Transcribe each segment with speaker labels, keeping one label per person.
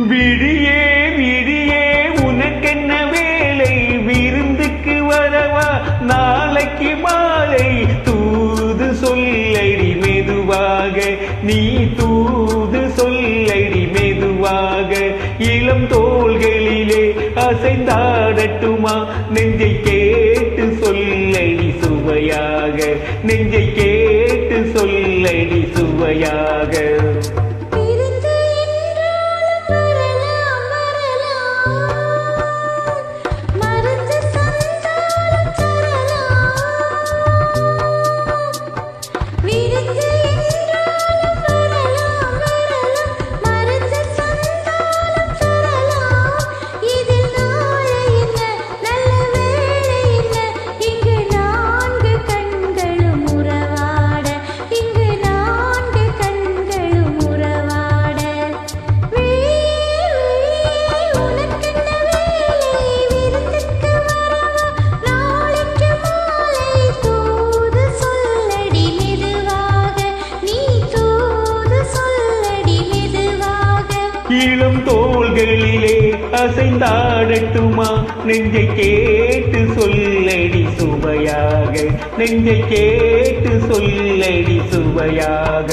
Speaker 1: விழியே விழியே உனக்கென்ன வேலை, விருந்துக்கு வரவா நாளைக்கு மாலை, தூது சொல்லடி மெதுவாக, நீ தூது சொல்லடி மெதுவாக, இளம் தோள்களிலே அசைந்தாடட்டுமா, நெஞ்சை கேட்டு சொல்லடி சுவையாக, நெஞ்சை கேட்டு சொல்லடி சுவையாக. இளம் தோள்களிலே அசைந்தாடட்டுமா, நெஞ்சை கேட்டு சொல்லடி சுவையாக, நெஞ்சை கேட்டு சொல்லடி சுவையாக.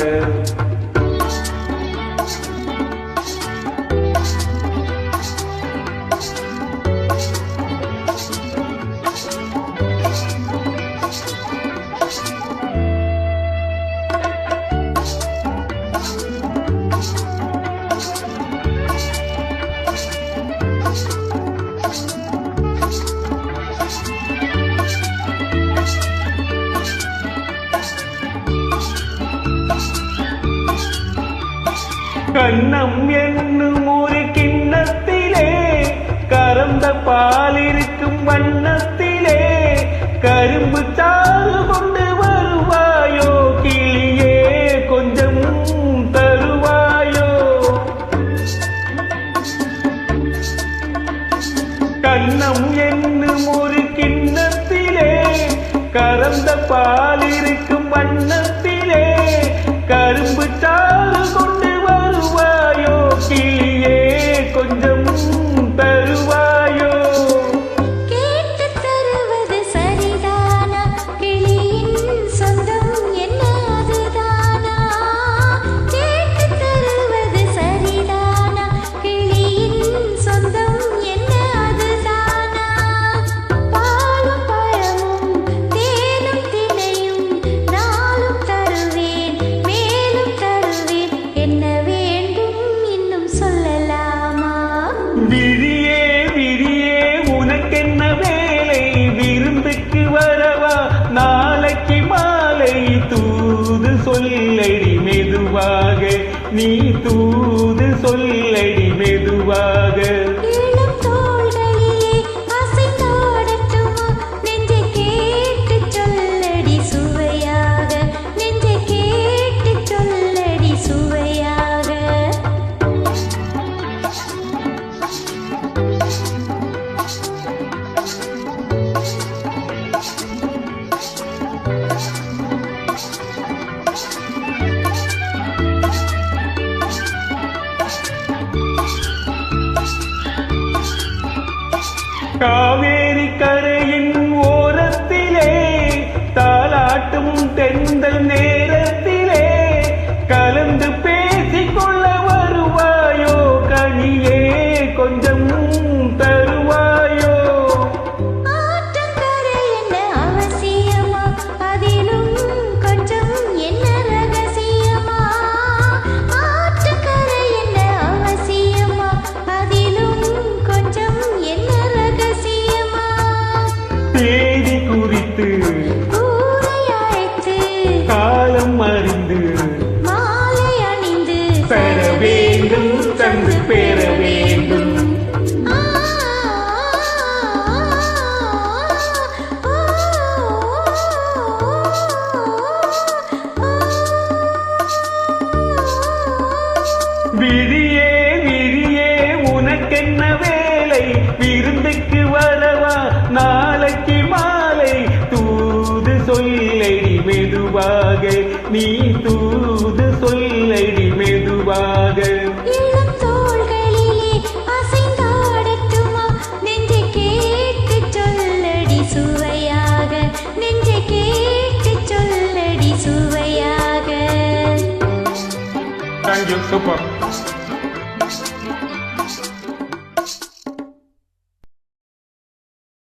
Speaker 1: கண்ணம் என்னும் ஒரு கிண்ணத்திலே கறந்த பால் இருக்கும் வண்ணத்திலே, கரும்பு சாறு கொண்டு வருவாயோ கிளியே, கொஞ்சம் தருவாயோ. கண்ணம் என்னும் ஒரு கிண்ணத்திலே கறந்த பால் இருக்கும் வண்ணத்திலே, கரும்பு சாறு கொண்டு வருவாயோ கிளியே, கொஞ்சம் தருவாயோ.
Speaker 2: கேட்டு தருவது சரிதானா, கிளியின் சொந்தம் என்ன அதுதானா, கேட்டு தருவது சரிதானா, கிளியின் சொந்தம் என்ன அதுதானா. பாலும் பழமும் தேனும் தினையும் நாளும் தருவேன், மேலும் தருவேன், என்ன வேண்டும் இன்னும் சொல்லலாமா.
Speaker 1: விழியே விழியே உனக்கென்ன வேலை, விருந்துக்கு வரவா நாளைக்கு மாலை, தூது சொல்லடி மெதுவாக, நீ தூது சொல்லடி மெதுவாக.
Speaker 2: இளம் தோள்களிலே அசைந்தாடட்டுமா, நெஞ்சை கேட்டு சொல்லடி சுவையாக, நெஞ்சை கேட்டு சொல்லடி சுவையாக.
Speaker 1: காவேரி கரையின் ஓரத்திலே தாலாட்டும் தென்றல் நேரத்திலே, கலந்து பேசிக்கொள்ள வருவாயோ கனியே, கொஞ்சம் தருவாயோ.
Speaker 2: ஆற்றங்கரை என்ன அவசியமா, அதிலும் கொஞ்சம் என்ன ரகசியமா, ஆற்றங்கரை என்ன அவசியமா, அதிலும் கொஞ்சம் என்ன ரகசியமா.
Speaker 1: தேதி குறித்து
Speaker 2: ஊரை அழைத்து
Speaker 1: காலம் அறிந்து
Speaker 2: மாலை அணிந்து
Speaker 1: பெற வேண்டும், தந்து பெற வேண்டும். விழியே விழியே உனக்கென்ன வேலை, விருந்துக்கு வரவா நாளை நீ தூது சொல்லடி மெதுவாக
Speaker 2: இளம் தோள்களிலே அசைந்தாடட்டுமா நெஞ்சை கேட்டு சொல்லடி சுவையாக நெஞ்சை கேட்டு சொல்லடி சுவையாக
Speaker 1: தேங்க்யூ சூப்பர்